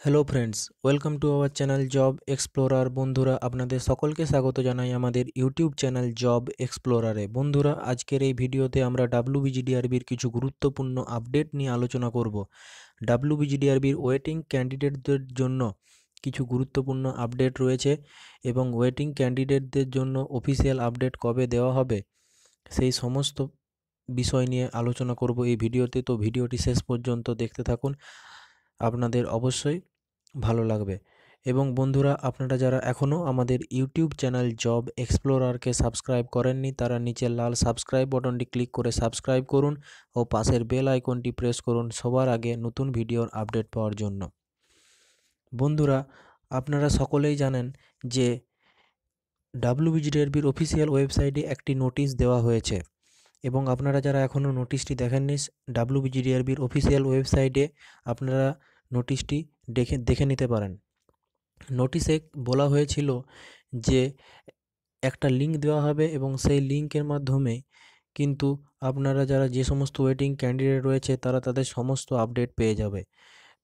Hello friends, welcome to our channel job explorer. বন্ধুরা, আপনাদের সকলকে স্বাগত জানাই আমাদের ইউটিউব চ্যানেল জব এক্সপ্লোরারে। বন্ধুরা, আজকের এই ভিডিওতে আমরা ডাব্লিউবিজিডিআরবির কিছু গুরুত্বপূর্ণ আপডেট নিয়ে আলোচনা করব। ডাব্লিউবিজিডিআরবির ওয়েটিং ক্যান্ডিডেটদের জন্য কিছু গুরুত্বপূর্ণ আপডেট রয়েছে এবং ওয়েটিং ক্যান্ডিডেটদের জন্য অফিসিয়াল আপডেট কবে দেওয়া হবে সেই সমস্ত বিষয় নিয়ে আলোচনা করব এই ভিডিওতে। তো ভিডিওটি শেষ পর্যন্ত দেখতে থাকুন, আপনাদের অবশ্যই ভালো লাগবে। এবং বন্ধুরা, আপনারা যারা এখনও আমাদের ইউটিউব চ্যানেল জব এক্সপ্লোরারকে সাবস্ক্রাইব করেননি, তারা নিচের লাল সাবস্ক্রাইব বাটনটি ক্লিক করে সাবস্ক্রাইব করুন ও পাশের বেল আইকনটি প্রেস করুন সবার আগে নতুন ভিডিওর আপডেট পাওয়ার জন্য। বন্ধুরা, আপনারা সকলেই জানেন যে ডাব্লিউবিজিডিআরবির অফিসিয়াল ওয়েবসাইটে একটি নোটিশ দেওয়া হয়েছে এবং আপনারা যারা এখনও নোটিশটি দেখেননি, ডাব্লিউবিজিডিআরবির অফিসিয়াল ওয়েবসাইটে আপনারা নোটিশটি দেখে নিতে পারেন। নোটিশে বলা হয়েছিল যে একটা লিঙ্ক দেওয়া হবে এবং সেই লিঙ্কের মাধ্যমে কিন্তু আপনারা যারা যে সমস্ত ওয়েটিং ক্যান্ডিডেট রয়েছে তারা তাদের সমস্ত আপডেট পেয়ে যাবে।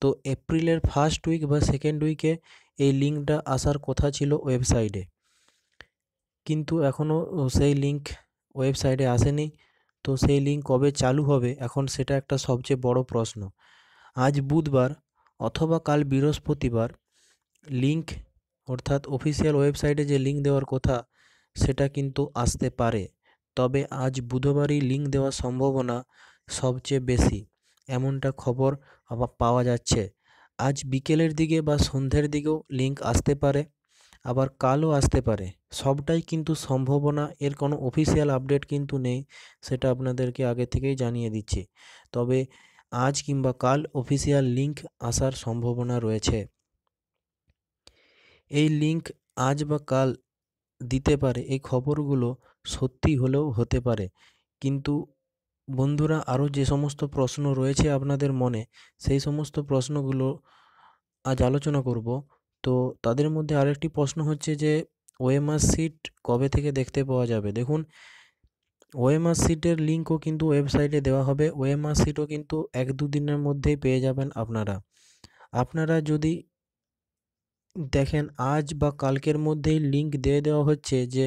তো এপ্রিলের ফার্স্ট উইক বা সেকেন্ড উইকে এই লিঙ্কটা আসার কথা ছিল ওয়েবসাইটে, কিন্তু এখনও সেই লিঙ্ক ওয়েবসাইটে আসেনি। তো সেই লিঙ্ক কবে চালু হবে এখন সেটা একটা সবচেয়ে বড় প্রশ্ন। আজ বুধবার অথবা কাল বৃহস্পতিবার লিঙ্ক, অর্থাৎ অফিসিয়াল ওয়েবসাইটে যে লিঙ্ক দেওয়ার কথা সেটা কিন্তু আসতে পারে। তবে আজ বুধবারই লিঙ্ক দেওয়ার সম্ভাবনা সবচেয়ে বেশি, এমনটা খবর আবার পাওয়া যাচ্ছে। আজ বিকেলের দিকে বা সন্ধ্যের দিকেও লিঙ্ক আসতে পারে, আবার কালও আসতে পারে। সবটাই কিন্তু সম্ভাবনা, এর কোনো অফিসিয়াল আপডেট কিন্তু নেই, সেটা আপনাদেরকে আগে থেকেই জানিয়ে দিচ্ছি। তবে আজ কিংবা কাল অফিসিয়াল লিঙ্ক আসার সম্ভাবনা রয়েছে। এই লিঙ্ক আজ বা কাল দিতে পারে, এই খবরগুলো সত্যি হলেও হতে পারে। কিন্তু বন্ধুরা, আরও যে সমস্ত প্রশ্ন রয়েছে আপনাদের মনে, সেই সমস্ত প্রশ্নগুলো আজ আলোচনা করব। তো তাদের মধ্যে আরেকটি প্রশ্ন হচ্ছে যে ওএমআর সিট কবে থেকে দেখতে পাওয়া যাবে। দেখুন, ওএমআর সিটের লিঙ্কও কিন্তু ওয়েবসাইটে দেওয়া হবে। ওএমআর সিটও কিন্তু 1-2 দিনের মধ্যেই পেয়ে যাবেন আপনারা। আপনারা যদি দেখেন আজ বা কালকের মধ্যেই লিঙ্ক দিয়ে দেওয়া হচ্ছে যে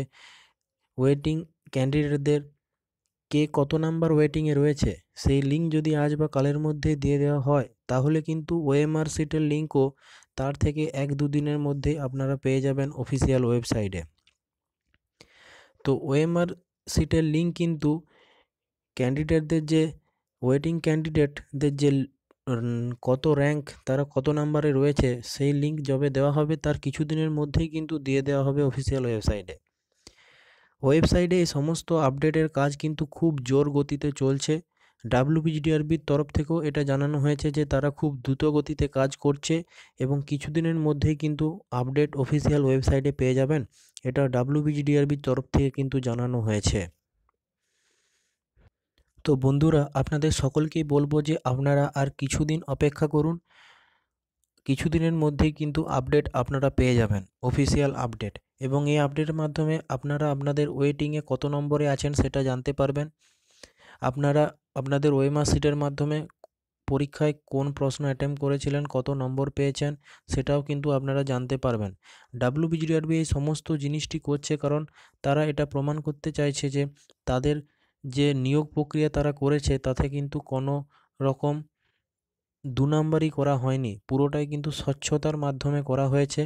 ওয়েটিং ক্যান্ডিডেটদের কে কত নাম্বার ওয়েটিংয়ে রয়েছে, সেই লিঙ্ক যদি আজ বা কালের মধ্যে দিয়ে দেওয়া হয় তাহলে কিন্তু ওএমআর সিটের লিঙ্কও তার থেকে 1-2 দিনের মধ্যেই আপনারা পেয়ে যাবেন অফিসিয়াল ওয়েবসাইটে। তো ওএমআর সিটের লিঙ্ক কিন্তু ক্যান্ডিডেটদের যে ওয়েটিং ক্যান্ডিডেটদের যে কত র্যাঙ্ক, তারা কত নাম্বারে রয়েছে, সেই লিঙ্ক যবে দেওয়া হবে তার কিছুদিনের মধ্যেই কিন্তু দিয়ে দেওয়া হবে অফিসিয়াল ওয়েবসাইটে। ওয়েবসাইটে এই সমস্ত আপডেটের কাজ কিন্তু খুব জোর গতিতে চলছে। ডাব্লিউবিজিডিআরবির তরফ থেকেও এটা জানানো হয়েছে যে তারা খুব দ্রুত গতিতে কাজ করছে এবং কিছুদিনের মধ্যেই কিন্তু আপডেট অফিসিয়াল ওয়েবসাইটে পেয়ে যাবেন। এটা ডাব্লিউবিজিডিআরবির তরফ থেকে কিন্তু জানানো হয়েছে। তো বন্ধুরা, আপনাদের সকলকেই বলবো যে আপনারা আর কিছুদিন অপেক্ষা করুন, কিছুদিনের মধ্যেই কিন্তু আপডেট আপনারা পেয়ে যাবেন, অফিসিয়াল আপডেট। এবং এই আপডেটের মাধ্যমে আপনারা আপনাদের ওয়েটিংয়ে কত নম্বরে আছেন সেটা জানতে পারবেন। আপনারা আপনাদের ওএমআর শিটের মাধ্যমে পরীক্ষায় কোন প্রশ্ন অ্যাটেম্প করেছিলেন, কত নম্বর পেয়েছেন, সেটাও কিন্তু আপনারা জানতে পারবেন। ডাব্লিউবিজিডিআরবি এই সমস্ত জিনিসটি করছে কারণ তারা এটা প্রমাণ করতে চাইছে যে তাদের যে নিয়োগ প্রক্রিয়া তারা করেছে তাতে কিন্তু কোনো রকম দু নম্বরই করা হয়নি, পুরোটাই কিন্তু স্বচ্ছতার মাধ্যমে করা হয়েছে।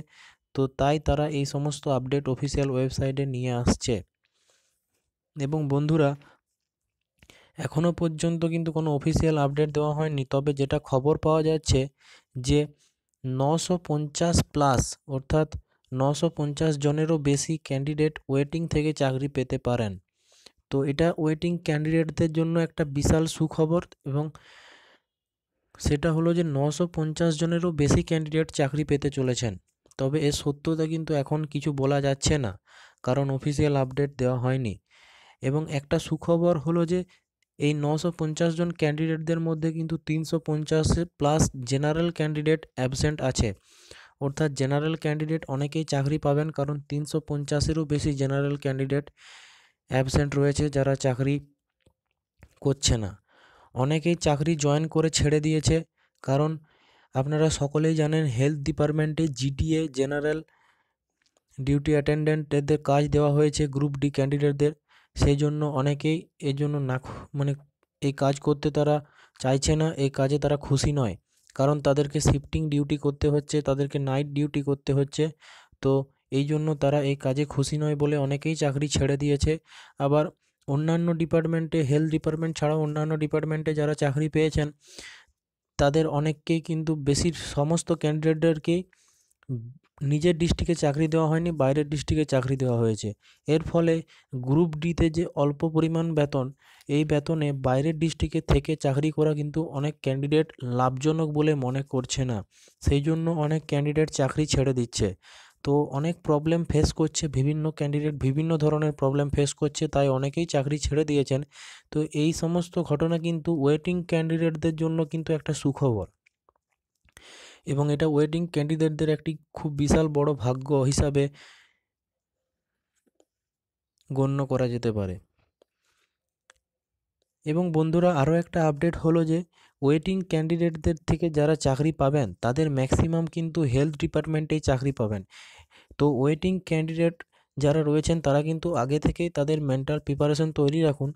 তো তাই তারা এই সমস্ত আপডেট অফিসিয়াল ওয়েবসাইটে নিয়ে আসছে। এবং বন্ধুরা, এখনও পর্যন্ত কিন্তু কোনো অফিসিয়াল আপডেট দেওয়া হয়নি, তবে যেটা খবর পাওয়া যাচ্ছে যে 950 প্লাস, অর্থাৎ 950 জনেরও বেশি ক্যান্ডিডেট ওয়েটিং থেকে চাকরি পেতে পারেন। তো এটা ওয়েটিং ক্যান্ডিডেটদের জন্য একটা বিশাল সুখবর, এবং সেটা হলো যে 950 জনেরও বেশি ক্যান্ডিডেট চাকরি পেতে চলেছেন। তবে এর সত্যতা কিন্তু এখন কিছু বলা যাচ্ছে না, কারণ অফিসিয়াল আপডেট দেওয়া হয়নি। এবং একটা সুখবর হলো যে এই 950 জন ক্যান্ডিডেটদের মধ্যে কিন্তু 350 প্লাস জেনারেল ক্যান্ডিডেট অ্যাবসেন্ট আছে। অর্থাৎ জেনারেল ক্যান্ডিডেট অনেকেই চাকরি পাবেন, কারণ 350-এরও বেশি জেনারেল ক্যান্ডিডেট অ্যাবসেন্ট রয়েছে যারা চাকরি করছে না। অনেকেই চাকরি জয়েন করে ছেড়ে দিয়েছে, কারণ আপনারা সকলেই জানেন হেলথ ডিপার্টমেন্টে জিডিএ জেনারেল ডিউটি অ্যাটেন্ডেন্ট এদের কাজ দেওয়া হয়েছে গ্রুপ ডি ক্যান্ডিডেটদের। সেই জন্য অনেকেই এর জন্য মানে এই কাজ করতে তারা চাইছে না, এই কাজে তারা খুশি নয়, কারণ তাদেরকে শিফটিং ডিউটি করতে হচ্ছে, তাদেরকে নাইট ডিউটি করতে হচ্ছে। তো এই জন্য তারা এই কাজে খুশি নয় বলে অনেকেই চাকরি ছেড়ে দিয়েছে। আবার অন্যান্য ডিপার্টমেন্টে, হেলথ ডিপার্টমেন্ট ছাড়াও অন্যান্য ডিপার্টমেন্টে যারা চাকরি পেয়েছেন তাদের অনেককেই কিন্তু সমস্ত ক্যান্ডিডেটদেরকেই নিজের ডিস্ট্রিক্টে চাকরি দেওয়া হয়নি, বাইরের ডিস্ট্রিক্টে চাকরি দেওয়া হয়েছে। এর ফলে গ্রুপ ডিতে যে অল্প পরিমাণ বেতন, এই বেতনে বাইরের ডিস্ট্রিক্টে থেকে চাকরি করা কিন্তু অনেক ক্যান্ডিডেট লাভজনক বলে মনে করছে না। সেই জন্য অনেক ক্যান্ডিডেট চাকরি ছেড়ে দিচ্ছে। তো অনেক প্রবলেম ফেস করছে, বিভিন্ন ক্যান্ডিডেট বিভিন্ন ধরনের প্রবলেম ফেস করছে, তাই অনেকেই চাকরি ছেড়ে দিয়েছেন। তো এই সমস্ত ঘটনা কিন্তু ওয়েটিং ক্যান্ডিডেটদের জন্য কিন্তু একটা সুখবর, এবং এটা ওয়েটিং ক্যান্ডিডেটদের একটি খুব বিশাল বড় ভাগ্য হিসাবে গণ্য করা যেতে পারে। এবং বন্ধুরা, আরও একটা আপডেট হলো যে ওয়েটিং ক্যান্ডিডেটদের থেকে যারা চাকরি পাবেন তাদের ম্যাক্সিমাম কিন্তু হেলথ ডিপার্টমেন্টেই চাকরি পাবেন। তো ওয়েটিং ক্যান্ডিডেট যারা রয়েছেন তারা কিন্তু আগে থেকেই তাদের মেন্টাল প্রিপারেশন তৈরি রাখুন,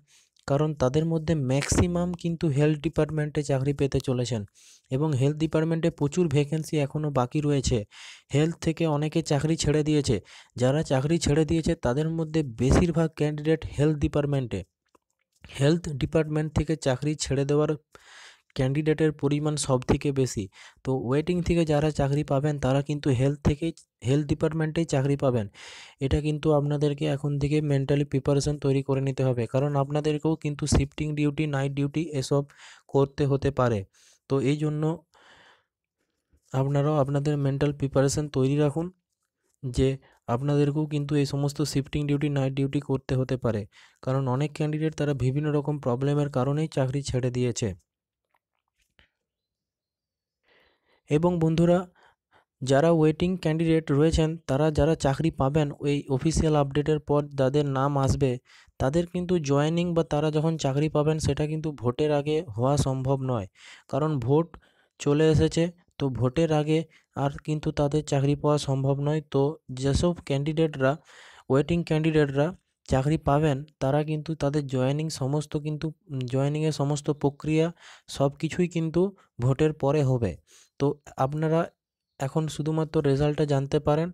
কারণ তাদের মধ্যে ম্যাক্সিমাম কিন্তু হেলথ ডিপার্টমেন্টে চাকরি পেতে চলেছেন, এবং হেলথ ডিপার্টমেন্টে প্রচুর ভ্যাকেন্সি এখনও বাকি রয়েছে। হেলথ থেকে অনেকে চাকরি ছেড়ে দিয়েছে, যারা চাকরি ছেড়ে দিয়েছে তাদের মধ্যে বেশিরভাগ ক্যান্ডিডেট হেলথ ডিপার্টমেন্ট থেকে চাকরি ছেড়ে দেওয়ার ক্যান্ডিডেটের পরিমাণ সবথেকে বেশি। তো ওয়েটিং থেকে যারা চাকরি পাবেন তারা কিন্তু হেলথ ডিপার্টমেন্টেই চাকরি পাবেন। এটা কিন্তু আপনাদেরকে এখন থেকে মেন্টালি প্রিপারেশন তৈরি করে নিতে হবে, কারণ আপনাদেরকেও কিন্তু শিফটিং ডিউটি, নাইট ডিউটি এসব করতে হতে পারে। তো এই জন্য আপনারাও আপনাদের মেন্টাল প্রিপারেশন তৈরি রাখুন যে আপনাদেরকেও কিন্তু এই সমস্ত শিফটিং ডিউটি, নাইট ডিউটি করতে হতে পারে, কারণ অনেক ক্যান্ডিডেট তারা বিভিন্ন রকম প্রবলেমের কারণেই চাকরি ছেড়ে দিয়েছে। এবং বন্ধুরা, যারা ওয়েটিং ক্যান্ডিডেট রয়েছেন তারা যারা চাকরি পাবেন ওই অফিসিয়াল আপডেটের পর যাদের নাম আসবে, তাদের কিন্তু জয়েনিং বা তারা যখন চাকরি পাবেন সেটা কিন্তু ভোটের আগে হওয়া সম্ভব নয়, কারণ ভোট চলে এসেছে। তো ভোটের আগে আর কিন্তু তাদের চাকরি পাওয়া সম্ভব নয়। তো যেসব ক্যান্ডিডেটরা, ওয়েটিং ক্যান্ডিডেটরা চাকরি পাবেন তারা কিন্তু তাদের জয়েনিংয়ের সমস্ত প্রক্রিয়া সব কিছুই কিন্তু ভোটের পরে হবে। তো আপনারা এখন শুধুমাত্র রেজাল্টটা জানতে পারেন।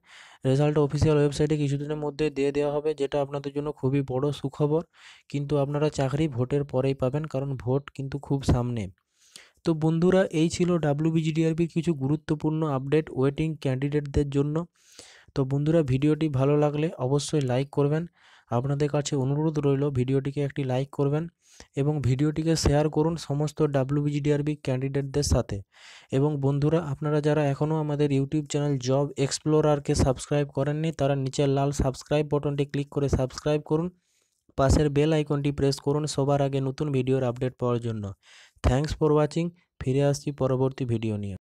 রেজাল্টটা অফিসিয়াল ওয়েবসাইটে কিছুদিনের মধ্যে দিয়ে দেওয়া হবে, যেটা আপনাদের জন্য খুবই বড় সুখবর। কিন্তু আপনারা চাকরি ভোটের পরেই পাবেন, কারণ ভোট কিন্তু খুব সামনে। তো বন্ধুরা, এই ছিল WBGDRBর কিছু গুরুত্বপূর্ণ আপডেট ওয়েটিং ক্যান্ডিডেটদের জন্য। তো বন্ধুরা, ভিডিওটি ভালো লাগলে অবশ্যই লাইক করবেন। আপনাদের কাছে অনুরোধ রইল ভিডিওটিকে একটি লাইক করবেন এবং ভিডিওটিকে শেয়ার করুন সমস্ত WBGDRB ক্যান্ডিডেটদের সাথে। এবং বন্ধুরা, আপনারা যারা এখনও আমাদের ইউটিউব চ্যানেল জব এক্সপ্লোরারকে সাবস্ক্রাইব করেননি তারা নিচের লাল সাবস্ক্রাইব বাটনটি ক্লিক করে সাবস্ক্রাইব করুন, পাশের বেল আইকনটি প্রেস করুন সবার আগে নতুন ভিডিওর আপডেট পাওয়ার জন্য। Thanks for watching. ফিরে আসছি পরবর্তী ভিডিও নিয়ে।